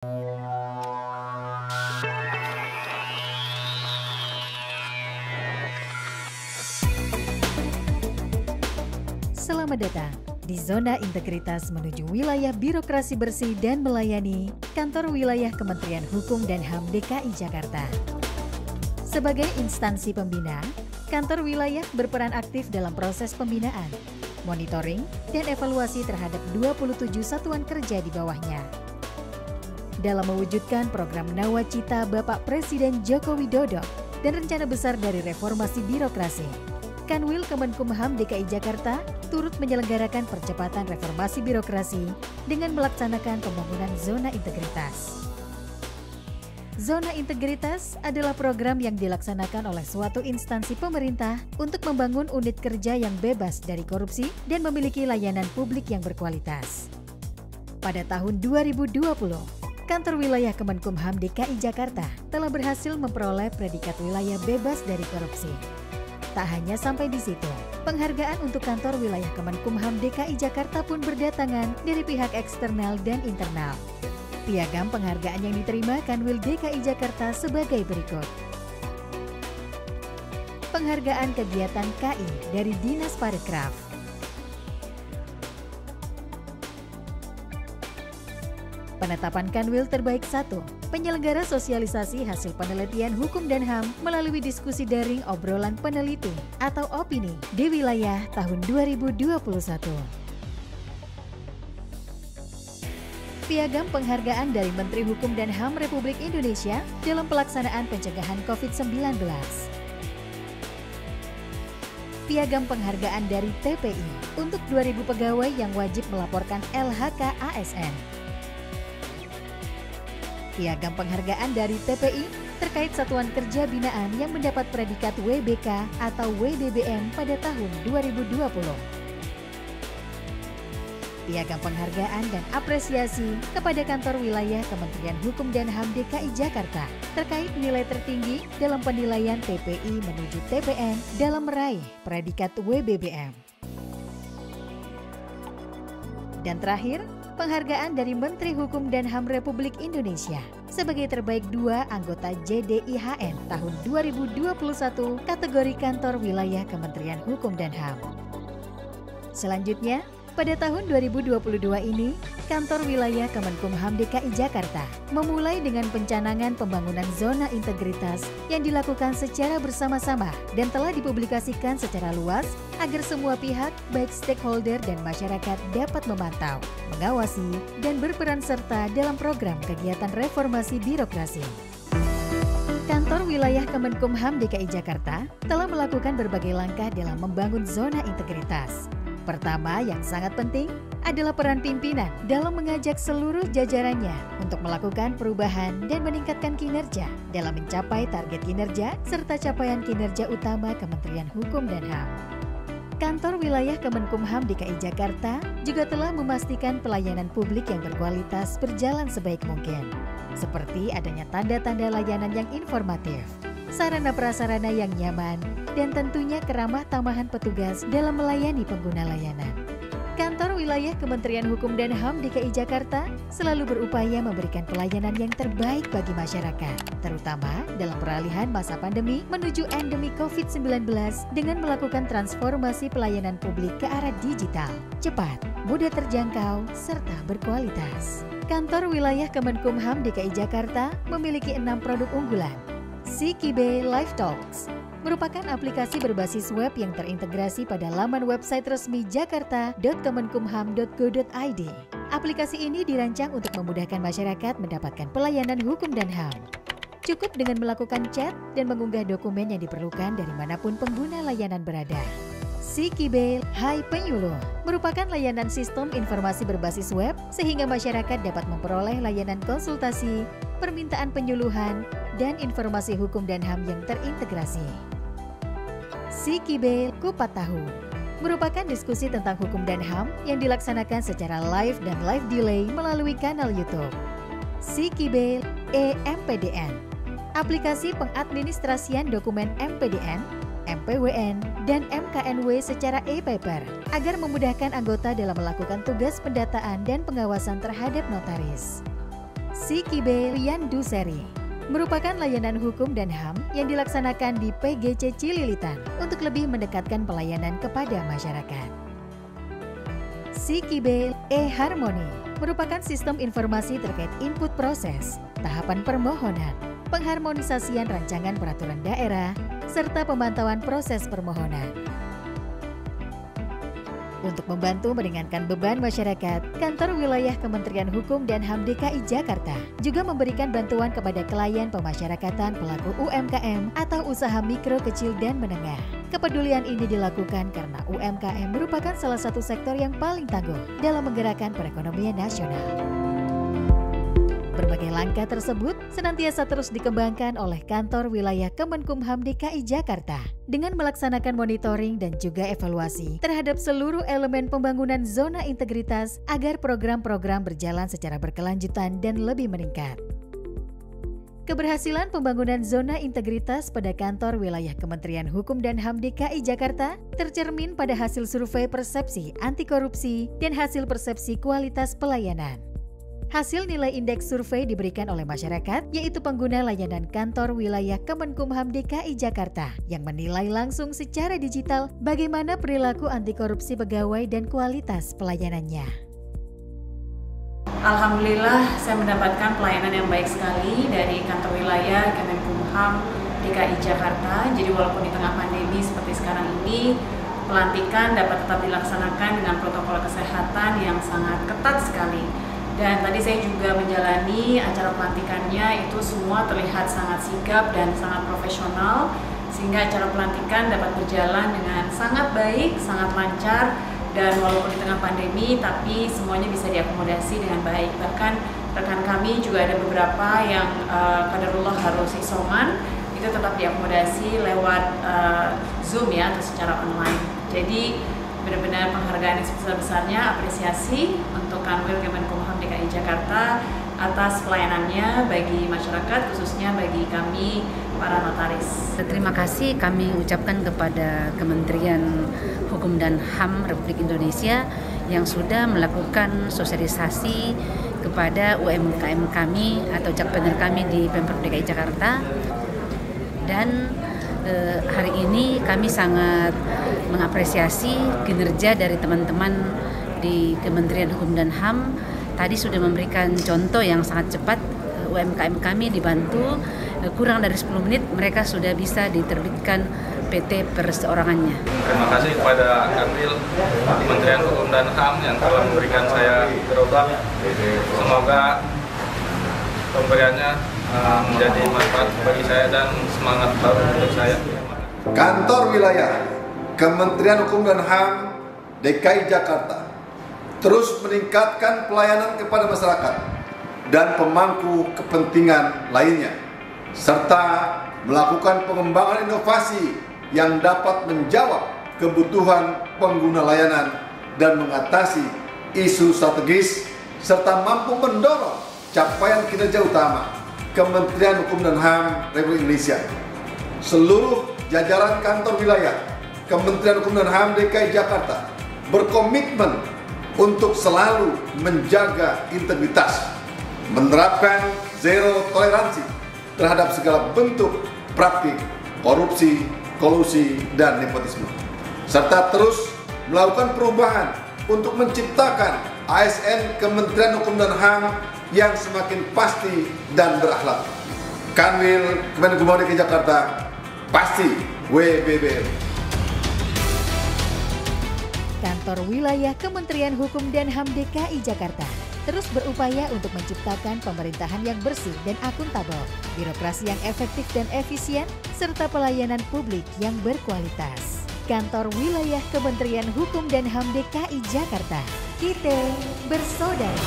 Selamat datang di Zona Integritas menuju wilayah birokrasi bersih dan melayani Kantor Wilayah Kementerian Hukum dan HAM DKI Jakarta. Sebagai instansi pembina, Kantor Wilayah berperan aktif dalam proses pembinaan, monitoring, dan evaluasi terhadap 27 satuan kerja di bawahnya. Dalam mewujudkan program Nawacita Bapak Presiden Joko Widodo dan rencana besar dari reformasi birokrasi, Kanwil Kemenkumham DKI Jakarta turut menyelenggarakan percepatan reformasi birokrasi dengan melaksanakan pembangunan zona integritas. Zona integritas adalah program yang dilaksanakan oleh suatu instansi pemerintah untuk membangun unit kerja yang bebas dari korupsi dan memiliki layanan publik yang berkualitas. Pada tahun 2020, Kantor Wilayah Kemenkumham DKI Jakarta telah berhasil memperoleh predikat wilayah bebas dari korupsi. Tak hanya sampai di situ, penghargaan untuk Kantor Wilayah Kemenkumham DKI Jakarta pun berdatangan dari pihak eksternal dan internal. Piagam penghargaan yang diterima Kanwil DKI Jakarta sebagai berikut. Penghargaan kegiatan KI dari Dinas Parekraf. Penetapan Kanwil terbaik 1, penyelenggara sosialisasi hasil penelitian hukum dan HAM melalui diskusi daring obrolan peneliti atau opini di wilayah tahun 2021. Piagam penghargaan dari Menteri Hukum dan HAM Republik Indonesia dalam pelaksanaan pencegahan COVID-19. Piagam penghargaan dari TPI untuk 2.000 pegawai yang wajib melaporkan LHK ASN. Piagam penghargaan dari TPI terkait satuan kerja binaan yang mendapat predikat WBK atau WBBM pada tahun 2020. Piagam penghargaan dan apresiasi kepada Kantor Wilayah Kementerian Hukum dan HAM DKI Jakarta terkait nilai tertinggi dalam penilaian TPI menuju TPN dalam meraih predikat WBBM. Dan terakhir, penghargaan dari Menteri Hukum dan HAM Republik Indonesia sebagai terbaik 2 anggota JDIHN tahun 2021 kategori Kantor Wilayah Kementerian Hukum dan HAM. Selanjutnya, pada tahun 2022 ini, Kantor Wilayah Kemenkumham DKI Jakarta memulai dengan pencanangan pembangunan zona integritas yang dilakukan secara bersama-sama dan telah dipublikasikan secara luas agar semua pihak, baik stakeholder dan masyarakat dapat memantau, mengawasi, dan berperan serta dalam program kegiatan reformasi birokrasi. Kantor Wilayah Kemenkumham DKI Jakarta telah melakukan berbagai langkah dalam membangun zona integritas. Pertama, yang sangat penting adalah peran pimpinan dalam mengajak seluruh jajarannya untuk melakukan perubahan dan meningkatkan kinerja dalam mencapai target kinerja serta capaian kinerja utama Kementerian Hukum dan HAM. Kantor Wilayah Kemenkumham DKI Jakarta juga telah memastikan pelayanan publik yang berkualitas berjalan sebaik mungkin, seperti adanya tanda-tanda layanan yang informatif, sarana prasarana yang nyaman, dan tentunya keramah tamahan petugas dalam melayani pengguna layanan. Kantor Wilayah Kementerian Hukum dan HAM DKI Jakarta selalu berupaya memberikan pelayanan yang terbaik bagi masyarakat, terutama dalam peralihan masa pandemi menuju endemi COVID-19 dengan melakukan transformasi pelayanan publik ke arah digital, cepat, mudah terjangkau, serta berkualitas. Kantor Wilayah Kemenkumham DKI Jakarta memiliki 6 produk unggulan. Sikibe Live Talks merupakan aplikasi berbasis web yang terintegrasi pada laman website resmi jakarta.kemenkumham.go.id. Aplikasi ini dirancang untuk memudahkan masyarakat mendapatkan pelayanan hukum dan HAM. Cukup dengan melakukan chat dan mengunggah dokumen yang diperlukan dari manapun pengguna layanan berada. Sikibe Hai Penyuluh merupakan layanan sistem informasi berbasis web sehingga masyarakat dapat memperoleh layanan konsultasi, permintaan penyuluhan, dan informasi hukum dan HAM yang terintegrasi. Sikibe Kupat Tahu merupakan diskusi tentang hukum dan HAM yang dilaksanakan secara live dan live delay melalui kanal YouTube. Sikibe MPDN, aplikasi pengadministrasian dokumen MPDN, MPWN, dan MKNW secara e-paper agar memudahkan anggota dalam melakukan tugas pendataan dan pengawasan terhadap notaris. Sikibe Riandu Seri merupakan layanan hukum dan HAM yang dilaksanakan di PGC Cililitan untuk lebih mendekatkan pelayanan kepada masyarakat. Sikibe e-Harmoni merupakan sistem informasi terkait input proses, tahapan permohonan, pengharmonisasian rancangan peraturan daerah, serta pemantauan proses permohonan. Untuk membantu meringankan beban masyarakat, Kantor Wilayah Kementerian Hukum dan HAM DKI Jakarta juga memberikan bantuan kepada klien pemasyarakatan pelaku UMKM atau usaha mikro, kecil, dan menengah. Kepedulian ini dilakukan karena UMKM merupakan salah satu sektor yang paling tangguh dalam menggerakkan perekonomian nasional. Berbagai langkah tersebut senantiasa terus dikembangkan oleh Kantor Wilayah Kemenkumham DKI Jakarta dengan melaksanakan monitoring dan juga evaluasi terhadap seluruh elemen pembangunan zona integritas agar program-program berjalan secara berkelanjutan dan lebih meningkat. Keberhasilan pembangunan zona integritas pada Kantor Wilayah Kementerian Hukum dan HAM DKI Jakarta tercermin pada hasil survei persepsi anti korupsi dan hasil persepsi kualitas pelayanan. Hasil nilai indeks survei diberikan oleh masyarakat, yaitu pengguna layanan Kantor Wilayah Kemenkumham DKI Jakarta yang menilai langsung secara digital bagaimana perilaku anti korupsi pegawai dan kualitas pelayanannya. Alhamdulillah, saya mendapatkan pelayanan yang baik sekali dari Kantor Wilayah Kemenkumham DKI Jakarta. Jadi walaupun di tengah pandemi seperti sekarang ini, pelantikan dapat tetap dilaksanakan dengan protokol kesehatan yang sangat ketat sekali. Dan tadi saya juga menjalani acara pelantikannya, itu semua terlihat sangat sigap dan sangat profesional, sehingga acara pelantikan dapat berjalan dengan sangat baik, sangat lancar, dan walaupun di tengah pandemi, tapi semuanya bisa diakomodasi dengan baik. Bahkan rekan kami juga ada beberapa yang qadarullah harus isoman, itu tetap diakomodasi lewat Zoom ya, atau secara online. Jadi benar-benar penghargaan yang sebesar-besarnya, apresiasi untuk Kanwil Kemenkumham DKI Jakarta atas pelayanannya bagi masyarakat, khususnya bagi kami para notaris. Terima kasih kami ucapkan kepada Kementerian Hukum dan HAM Republik Indonesia yang sudah melakukan sosialisasi kepada UMKM kami atau jakpreneur kami di Pemprov DKI Jakarta. Dan hari ini kami sangat mengapresiasi kinerja dari teman-teman di Kementerian Hukum dan HAM. Tadi sudah memberikan contoh yang sangat cepat. UMKM kami dibantu kurang dari 10 menit mereka sudah bisa diterbitkan PT perseorangannya. Terima kasih kepada Kanwil Kementerian Hukum dan HAM yang telah memberikan saya gerobak. Semoga pemberiannya menjadi manfaat bagi saya dan semangat baru untuk saya. Kantor Wilayah Kementerian Hukum dan HAM DKI Jakarta terus meningkatkan pelayanan kepada masyarakat dan pemangku kepentingan lainnya, serta melakukan pengembangan inovasi yang dapat menjawab kebutuhan pengguna layanan dan mengatasi isu strategis, serta mampu mendorong capaian kinerja utama Kementerian Hukum dan HAM Republik Indonesia. Seluruh jajaran kantor wilayah Kementerian Hukum dan HAM DKI Jakarta berkomitmen untuk selalu menjaga integritas, menerapkan zero toleransi terhadap segala bentuk praktik korupsi, kolusi, dan nepotisme, serta terus melakukan perubahan untuk menciptakan ASN Kementerian Hukum dan HAM yang semakin pasti dan berakhlak. Kanwil Kemenkumham DKI Jakarta pasti WBBM. Kantor Wilayah Kementerian Hukum dan HAM DKI Jakarta terus berupaya untuk menciptakan pemerintahan yang bersih dan akuntabel, birokrasi yang efektif dan efisien, serta pelayanan publik yang berkualitas. Kantor Wilayah Kementerian Hukum dan HAM DKI Jakarta, kita bersaudara.